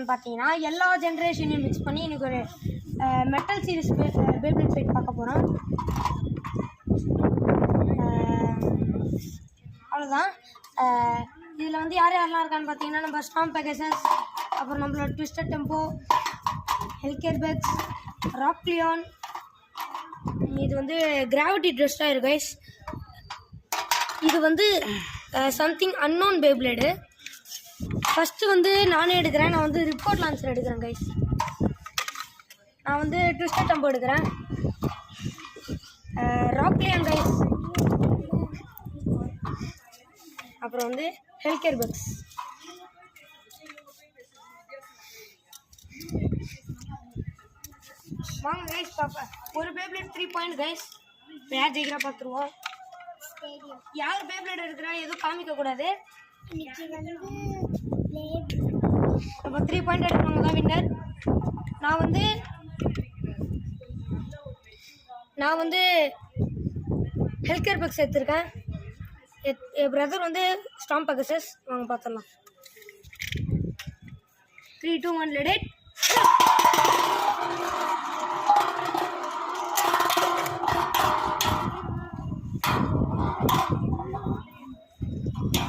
என்னன்னு பார்த்தீங்கன்னா எல்லா ஜென்ரேஷனையும் மிக்ஸ் பண்ணி எனக்கு ஒரு மெட்டல் சீரிஸ் பேப்ளேட் ஃபைட் பார்க்க போகிறோம். அவ்வளோதான். இதில் வந்து யார் யாரெல்லாம் இருக்கான்னு பார்த்தீங்கன்னா நம்ம ஸ்டாம் பெகசஸ், அப்புறம் நம்மளோட ட்விஸ்டட் டெம்போ, ஹெல்கேர்பெக்ஸ், ராக்லியான். இது வந்து கிராவிட்டி ட்ரெஸ்டாக கைஸ். இது வந்து சம்திங் அன்னோன் பேப்ளேடு. ஃபஸ்ட்டு வந்து நானே எடுக்கிறேன். நான் வந்து ரிப்போர்ட் லான்ச்சர் எடுக்கிறேன் கைஸ். நான் வந்து ட்விஸ்டட் டெம்போ எடுக்கிறேன். ராக்லியான் கைஸ். அப்புறம் வந்து ஹெல்கேர்பெக்ஸ். வாங்க கைஸ் பாப்பேன். ஒரு பேப்ளேட் 3 பாயிண்ட் கைஸ். யார் ஜெயிக்கிறா பார்த்துருவோம். யார் பேப்ளேட் எடுக்கிறா எதுவும் காமிக்கக்கூடாது. அப்போ 3 பாயிண்ட் எடுக்கிறவங்க தான் வின்னர். நான் வந்து ஹெல்கேர்பெக்ஸ் எடுத்திருக்கேன். என் பிரதர் வந்து ஸ்டாம் பெகசஸ். வாங்க பார்த்துடலாம். 3, 2, 1 let it.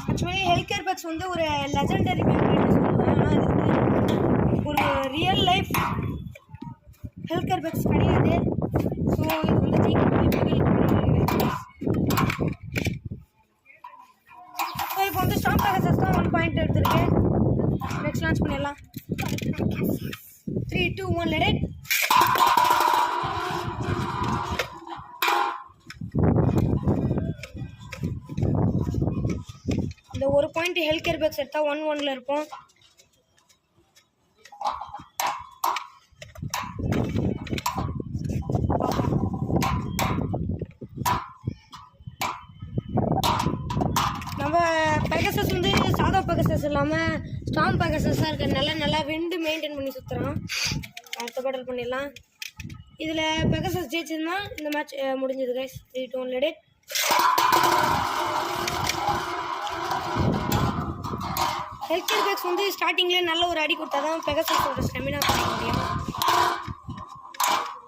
ஆக்சுவலி ஹெல்கேர்பெக்ஸ் வந்து ஒரு லெஜெண்டரி பேப்ளேட்னு சொல்லுவேன். ஆனால் இது வந்து ஒரு ரியல் லைஃப் ஹெல்கேர்பெக்ஸ் கிடையாது. ஸோ இது வந்து ஸோ இப்போ வந்து ஸ்டாம் பெகசஸ் தான் 1 பாயிண்ட் எடுத்திருக்கேன். நெக்ஸ்ட் லான்ச் பண்ணிடலாம். 3, 2, 1 let it. இந்த ஒரு பாயிண்ட் ஹெல்கேர்பெக்ஸ் எடுத்தால் 1-1ல் இருப்போம். நம்ம பெகசஸ் வந்து சாதா பெகசஸ் இல்லாமல் ஸ்டாம் பெகசஸாக இருக்கிறதுனால நல்லா விண்டு மெயின்டைன் பண்ணி சுற்றுறோம். அடுத்த பேட்டல் பண்ணிடலாம். இதில் பெகசஸ் ஜெயிச்சதுன்னா இந்த மேட்ச் முடிஞ்சது கைஸ். 3, 2, 1 let it. ஹெல்கேர்பெக்ஸ் வந்து ஸ்டார்டிங்லேயே நல்ல ஒரு அடி கொடுத்தா தான் பெகசஸோட ஸ்டெமினா பண்ண முடியும்.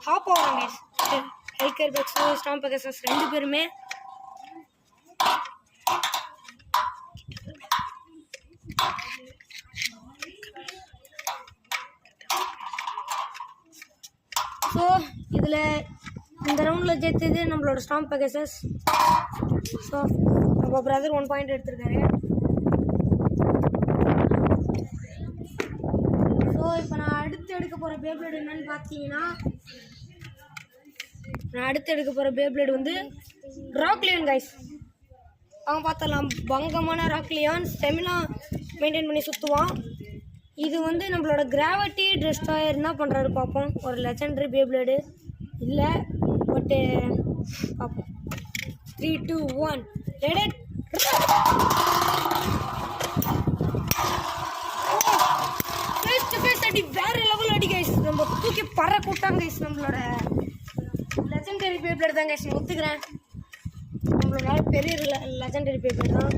ஹாப் ஆகிறோம் கைஸ். ஹெல்கேர்பெக்ஸ் ஸ்டாம் பெகசஸ் 2 பேருமே. ஸோ இதில் இந்த ரவுண்டில் ஜெயித்தது நம்மளோட ஸ்டாம் பெகசஸ். ஸோ நம்ம பிரதர் 1 பாயிண்ட் எடுத்திருக்காரு. ஸோ இப்போ நான் அடுத்து எடுக்க போகிற பேப்ளேட் என்னன்னு பார்த்தீங்கன்னா வந்து ராக்லியான் கைஸ். அவங்க பார்த்தலாம் பங்கமான ராக்லியான். ஸ்டெமினா மெயின்டைன் பண்ணி சுற்றுவான். இது வந்து நம்மளோட கிராவிட்டி ட்ரெஸ்டாயர் என்ன பண்ணுறாரு பார்ப்போம். ஒரு லெஜெண்டரி பேப்ளேடு இல்லை, பட்டு பார்ப்போம். 3, 2, 1 let it. Face to face அடி, வேற லெவல் அடி கைஸ். நம்ம தூக்கி பற கூட்டாங்க கைஸ். நம்மளோட லெஜெண்டரி பேப்ளேட் தான் கைஸ். நான் ஒத்துக்கிறேன், நம்மளோட பெரிய லெஜெண்டரி பேப்ளேட் தான்.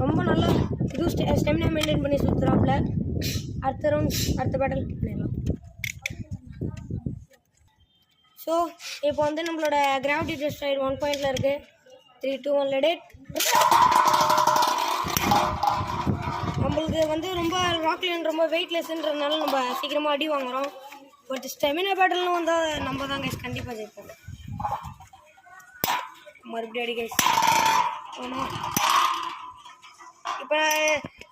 ரொம்ப நல்லா இது ஸ்டெமினா மெயின்டைன் பண்ணி சுற்றுறாப்புல. அடுத்த ரவுண்ட் அடுத்த பேட்டல் பண்ணிடலாம். ஸோ இப்போ வந்து நம்மளோட கிராவிட்டி டெஸ்ட் 1 பாயிண்டில் இருக்குது. 3, 2, 1 let it. நம்மளுக்கு வந்து ரொம்ப ராக்லியான் ரொம்ப வெயிட்லெஸ்ன்றதுனால நம்ம சீக்கிரமாக அடி வாங்குகிறோம். பட் ஸ்டெமினா பேட்டல்னு வந்தால் நம்ம தான் கைஸ் கண்டிப்பாக ஜெயிப்போம். மறுபடியும் அடி கைஸ். ஆமாம், இப்போ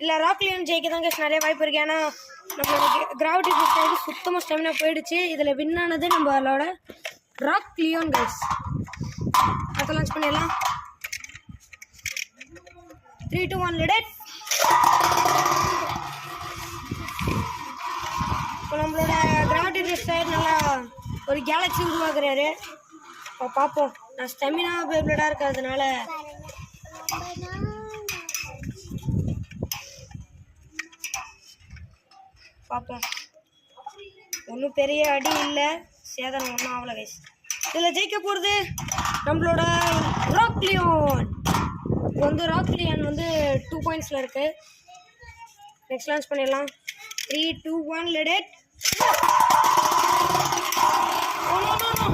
இல்லை ராக்லியான் ஜெயிக்க தான் கைஸ் நிறைய வாய்ப்பு இருக்குது. ஏன்னா நம்மளோட கிராவிட்டி டெஸ்ட் சுத்தமாக ஸ்டெமினா போயிடுச்சு. இதில் வின் ஆனது நம்மளோட ராக்லியான் கைஸ். அதை லான்ச் பண்ணிடலாம். 3, 2, 1 let it. இப்போ நம்மளோட கிராவிட்டி டெஸ்ட் நல்லா ஒரு கேலக்ஸி உருவாக்குறாரு. இப்போ பார்ப்போம். நான் ஸ்டெமினா பேப்ளேடாக இருக்கிறதுனால பார்ப்போம். ஒன்றும் பெரிய அடி இல்லை, சேதனம் ஒன்றும் ஆகலை கைஸ். இதில் ஜெயிக்க போகிறது நம்மளோட ராக்லியான். இப்போ வந்து ராக்லியான் வந்து 2 பாயிண்ட்ஸில் இருக்குது. நெக்ஸ்ட் லான்ச் பண்ணிடலாம். 3, 2, 1, let it. Oh, no, no, no.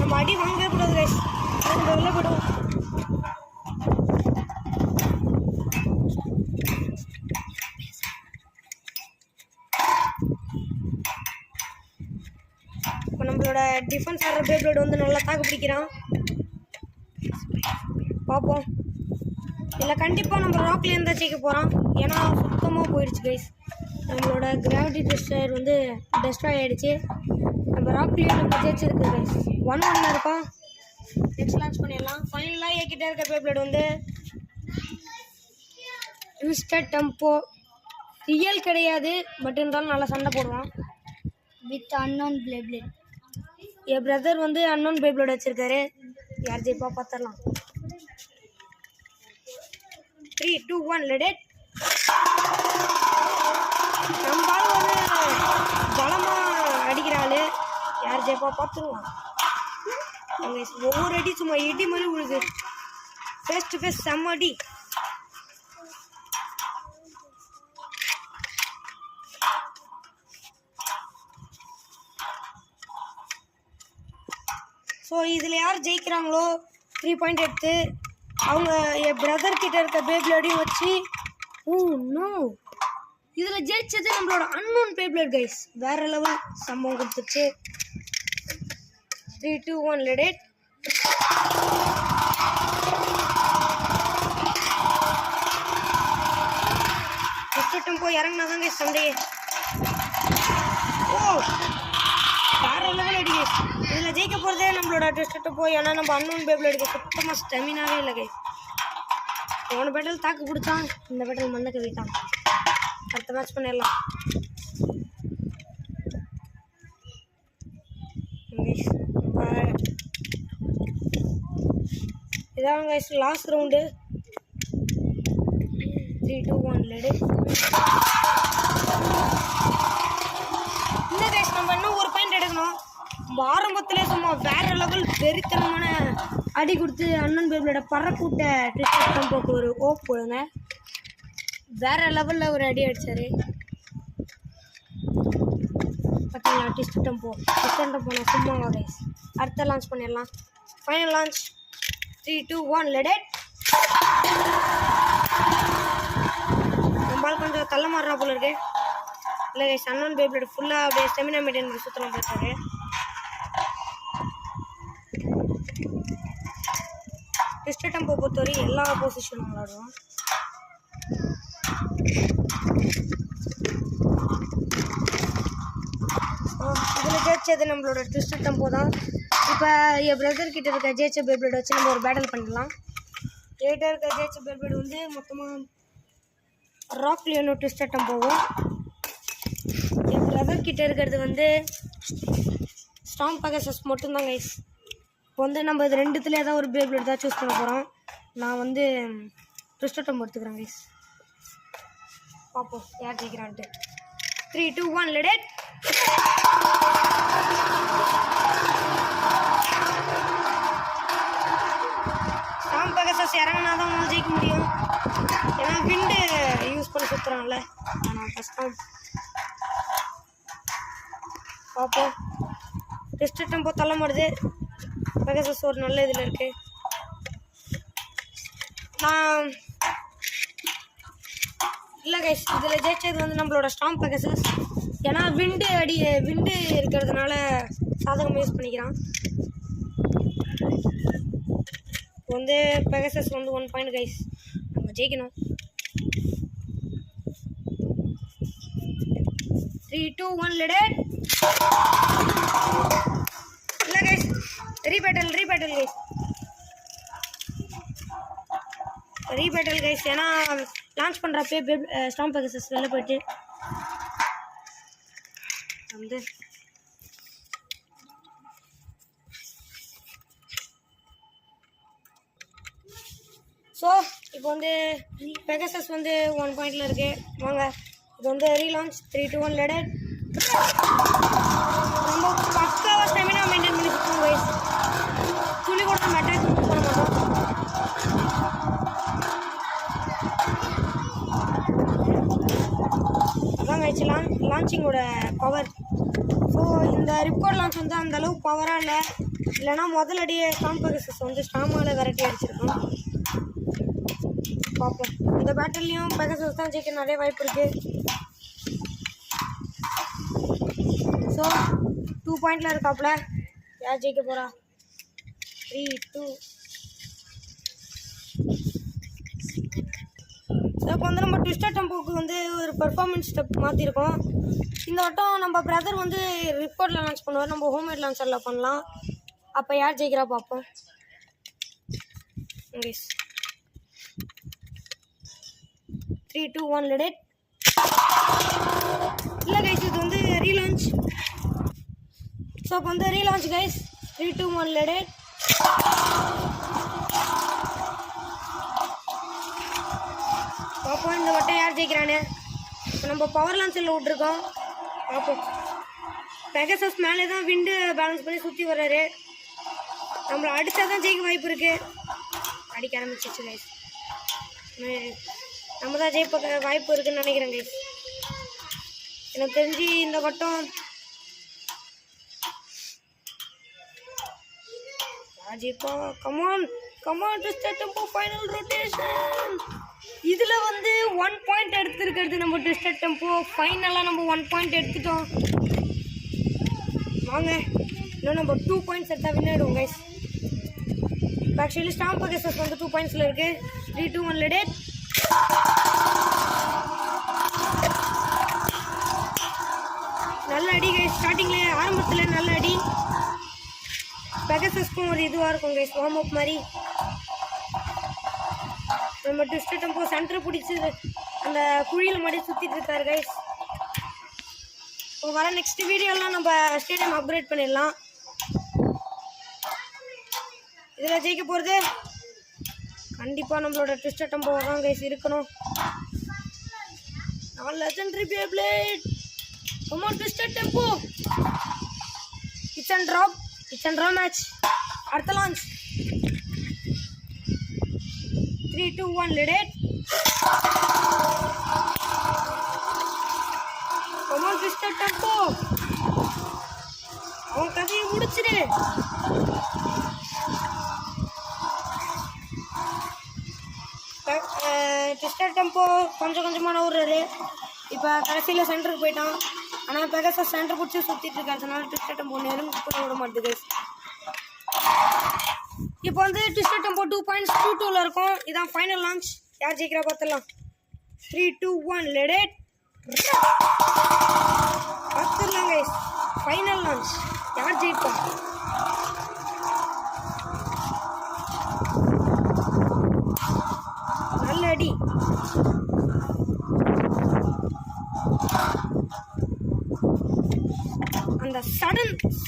நம்ம அடி வாங்கவே கூடாது கைஸ். நம்ம வெளில போயிடுவோம். இப்போ நம்மளோட டிஃபென்ஸ் ஆடுற பேப்ளேட் வந்து நல்லா தாக்கு பிடிக்கிறான். பார்ப்போம். இல்லை கண்டிப்பாக நம்ம ராக்லேருந்து தான் ஜெயிக்க போகிறோம். ஏன்னா சுத்தமாக போயிடுச்சு கைஸ். நம்மளோட கிராவிட்டி டெஸ்டர் வந்து டெஸ்ட்ராய் ஆகிடுச்சு. நம்ம ராக்லேயே நம்ம ஜெயிச்சிருக்கு கைஸ். 1-1 இருக்கோம். நெக்ஸ்ட் லான்ச் பண்ணிடலாம். ஃபைனலாக ஏக்கிட்டே இருக்க பேப்ளேட் வந்து ட்விஸ்டட் டெம்போ. ரியல் கிடையாது, பட் இருந்தாலும் நல்லா சண்டை போடுவான். With unknown beyblade. N brother வந்து அன்னோன் பேப்ளேட் வச்சுருக்காரு. யார் ஜெயிப்பா பார்த்துடலாம். 3, 2, 1, let it. நம்ம வந்து பலமாக அடிக்கிறாள். யார் ஜெயிப்பா பார்த்துருவோம். ஒவ்வொரு அடி சும்மா இடி மாதிரி விழுது. ஃபேஸ் டு ஃபேஸ் செம்ம அடி. ஸோ இதில் யார் ஜெயிக்கிறாங்களோ 3 பாயிண்ட் எடுத்து அவங்க என் பிரதர் கிட்ட இருக்க பேப்ளேடையும் வச்சு. ஓ நோ, இதில் ஜெயிச்சது நம்மளோட அன்னோன் பேப்ளேட் கைஸ். வேற லெவல் சம்பவம் கொடுத்துச்சு. 3, 2, 1, let it. டெம்போ இறங்கினா தாங்க சண்டையே. ஓ வேற லெவல் அடி கைஸ். இதில் ஜெயிக்க போகிறதே நம்மளோட டெம்போ. ஏன்னா நம்ம அன்னோன் பேப்ளேடுக்கு சுத்தமாக ஸ்டெமினாவே இல்லை கைஸ். போன பேட்டில் தாக்கு பிடிச்சான், இந்த பேட்டில் மண்ணை கவிட்டான். அடுத்த மேட்ச் பண்ணிடலாம். இதான் guys last round. 3, 2, 1, let it. இந்த கைஸ் நம்ம இன்னும் ஒரு பாயிண்ட் எடுக்கணும். நம்ம ஆரம்பத்திலே சும்மா வேற லெவல் வெறித்தனமான அடி கொடுத்து அண்ணன் பேபிளோட பறக்கூட்ட ட்விஸ்டட் டெம்போக்கு ஒரு ஓப் போடுங்க. வேற லெவலில் ஒரு அடி அடித்தார். பார்த்தீங்களா ட்விஸ்டட் டெம்போ நான் சும்மாவா கைஸ். அடுத்த லான்ச் பண்ணிடலாம். Final launch. 3, 2, 1, let it. நம்மளால் கொஞ்சம் தள்ள மாறுறா போல இருக்கு. இல்லை கைஸ் அண்ணன் பேபிளோட ஃபுல்லாக அப்படியே ஸ்டெமினா மெயின்டைன் பண்ணி சுற்றலாம் போயிட்டாரு. ட்விஸ்டட் டெம்போ பொறுத்தவரை எல்லா பொசிஷனும் விளாடுவோம். இதில் ஜெயிச்சது நம்மளோட ட்விஸ்டட் டெம்போ தான். இப்போ என் பிரதர் கிட்ட இருக்க ஜெயிச்ச பேப்ளேட் வச்சு நம்ம ஒரு பேட்டில் பண்ணிடலாம். என்கிட்ட இருக்க ஜெயிச்ச பேப்ளேட் வந்து மொத்தமாக ராக்லியோனோ ட்விஸ்டட் டெம்போவும், என் பிரதர் கிட்ட இருக்கிறது வந்து ஸ்டாம் பெகசஸ் மட்டும்தான் கைஸ். இப்போ வந்து நம்ம இது ரெண்டுத்துல ஏதாவது ஒரு பேப்ளேட் தான் சூஸ் பண்ண போகிறோம். நான் வந்து ட்விஸ்டட் டெம்போ எடுத்துக்கிறேன் கைஸ். பார்ப்போம் யார் ஜெயிக்கிறான்ட்டு. 3, 2, 1, let it. ஸ்டாம் பெகசஸ் இறங்கினா தான் அவனால் ஜெயிக்க முடியும். ஏன்னா விண்டு யூஸ் பண்ணி சுற்றுறான்ல, ஆனால் கஷ்டம். பார்ப்போம். ட்விஸ்டட் டெம்போ தள்ள மாட்டுது. பெகசஸ் ஒரு நல்ல இதில் இருக்கு. நான் இல்லை கைஸ் இதில் ஜெயிச்சது வந்து நம்மளோட ஸ்டாம் பெகசஸ். ஏன்னா விண்டு இருக்கிறதுனால சாதகம் யூஸ் பண்ணிக்கிறான். இப்போ வந்து பெகசஸ் வந்து 1 பாயிண்ட் கைஸ். நம்ம ஜெயிக்கணும். 3, 2, 1, let it. இல்லை கைஸ் ரீபேட்டல் கைஸ். ஏன்னா லான்ச் பண்ணுறப்பே ஸ்டாம் பெகசஸ் வெளில போயிட்டு வந்து ஸோ இப்போ வந்து பெகசஸ் வந்து 1 பாயிண்டில் இருக்குது. வாங்க இது வந்து ரீலான்ச். 3, 2, 1, let it. நம்ம பக்காவாக ஸ்டெமினா மெயின்டைன் பண்ணி சுற்றுவோம் கைஸ். துளி கூட நம்ம அட்டாக் பண்ண மாட்டோம். அதான் கைஸ் லான்ச்சிங்கோட பவர். ஸோ இந்த ரிப்கார்ட் லான்ச் வந்து அந்தளவு பவராக இல்லை, இல்லைனா முதல் அடியே ஸ்டாம் பெகசஸ் வந்து ஸ்டாமால் விரட்டி அடிச்சிருக்கோம். பார்ப்போம். இந்த பேட்டில்லையும் பெகசஸ் தான் ஜெயிக்க நிறைய வாய்ப்பு இருக்குது. ஸோ 2 பாயிண்டில் இருக்காப்புல. யார் ஜெயிக்க போகிறா? 3, 2. ஸோ இப்போ வந்து நம்ம ட்விஸ்டர் டெம்போக்கு வந்து ஒரு பெர்ஃபார்மன்ஸ் ஸ்டெப் மாற்றிருக்கோம். இந்த வட்டம் நம்ம பிரதர் வந்து ரிப்கார்டில் லான்ச் பண்ணுவார், நம்ம ஹோம்மேட் லான்ச்சரில் பண்ணலாம். அப்போ யார் ஜெயிக்கிறா பார்ப்போம். Guys 3, 2, 1 let it. இல்லை கைஸ், இது வந்து ரீலான்ச். ஸோ இப்போ வந்து ரீலான்ச் கைஸ். 3, 2, 1 let it. பார்ப்போம் இந்த வட்டம் யார் ஜெயிக்கிறானே. இப்போ நம்ம பவர் லான்ச்சரில் விட்ருக்கோம். பார்ப்போம். பெகசஸ் மேலே தான் விண்டு பேலன்ஸ் பண்ணி சுற்றி வர்றாரு. நம்மளை அடித்தா தான் ஜெயிக்க வாய்ப்பு இருக்குது. அடிக்க ஆரம்பிச்சிச்சு கைஸ். நம்ம தான் ஜெயிப்ப வாய்ப்பு இருக்குதுன்னு நினைக்கிறேன் கைஸ். எனக்கு தெரிஞ்சு இந்த வட்டம் ஜெயிப்பா. Come on come on twister tempo final rotation. இதில் வந்து 1 பாயிண்ட் எடுத்துருக்கிறது நம்ம ட்விஸ்டர் டெம்போ. ஃபைனலாக நம்ம 1 பாயிண்ட் எடுத்துட்டோம். வாங்க இன்னும் நம்ம 2 பாயிண்ட்ஸ் எடுத்தால் வின் ஆகிடுவோம் கைஸ். ஆக்சுவலி ஸ்டாம் பெகசஸ் வந்து 2 பாயிண்ட்ஸில் இருக்குது. 3, 2, 1 லெட் இட். நல்ல அடி கைஸ். ஸ்டார்டிங்கில் ஆரம்பத்தில் நல்ல அடி. பெகசஸ்க்கும் ஒரு இதுவாக இருக்கும் கைஸ், வார்ம் அப் மாதிரி. நம்ம ட்விஸ்டர் டெம்போ சென்டர் பிடிச்சி அந்த குழியில் மாதிரி சுற்றிட்டு இருக்காரு கைஸ். இப்போ வர நெக்ஸ்ட் வீடியோலாம் நம்ம ஸ்டேடியம் அப்கிரேட் பண்ணிடலாம். இதில் ஜெயிக்க போகிறது கண்டிப்பாக நம்மளோட ட்விஸ்டர் டெம்போ தான் கைஸ் இருக்கணும். நான் legendary beyblade. Come on, Twisted Tempo. It's and drop. It's and draw match. அடுத்த launch. 3, 2, 1, let it. Come on, Twisted Tempo. அவன் கதையை முடிச்சிடு. ட்விஸ்டர் டெம்போ கொஞ்சம் கொஞ்சமாக நவுறாரு. இப்போ கடைசியில் சென்டருக்கு போயிட்டான். ஆனால் பெகசஸ் சென்டர் பிடிச்சி சுற்றிட்டு இருக்கிறதுனால ட்விஸ்டர் டெம்போ நெருங்க கூட விட மாட்டேங்குது. இப்போ வந்து ட்விஸ்டர் டெம்போ 2 பாயிண்ட்ஸ் 2-2ல் இருக்கும். இதான் ஃபைனல் லான்ச். யார் ஜெயிக்கிறா பார்த்துடலாம். 3, 2, 1 லெட் இட். பார்த்துடலாம் கைஸ். ஃபைனல் லான்ச் யார் ஜெயிப்பா. நல்ல அடி. அந்த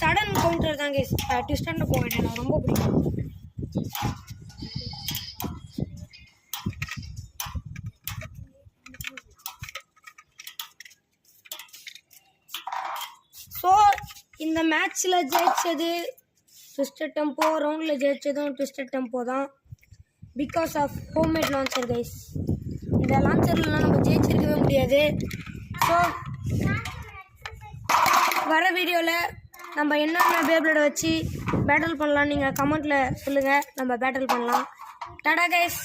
சடன் கவுண்டர் தான் கைஸ் ட்விஸ்டர்ல போக வேண்டிய எனக்கு ரொம்ப பிடிக்கும். ஸோ இந்த மேட்ச்சில் ஜெயிச்சது ட்விஸ்டர் டெம்போ, ரவுண்டில் ஜெயிச்சதும் ட்விஸ்டர் டெம்போ தான். Because of homemade launcher guys. இந்த லான்ச்சர்லாம் நம்ம ஜெயிச்சிருக்கவே முடியாது. ஸோ வர வீடியோவில் நம்ம என்னென்ன பேப்ளேடை வச்சு பேட்டில் பண்ணலாம் நீங்கள் கமெண்ட்டில் சொல்லுங்கள். நம்ம பேட்டில் பண்ணலாம். டாடா கைஸ்.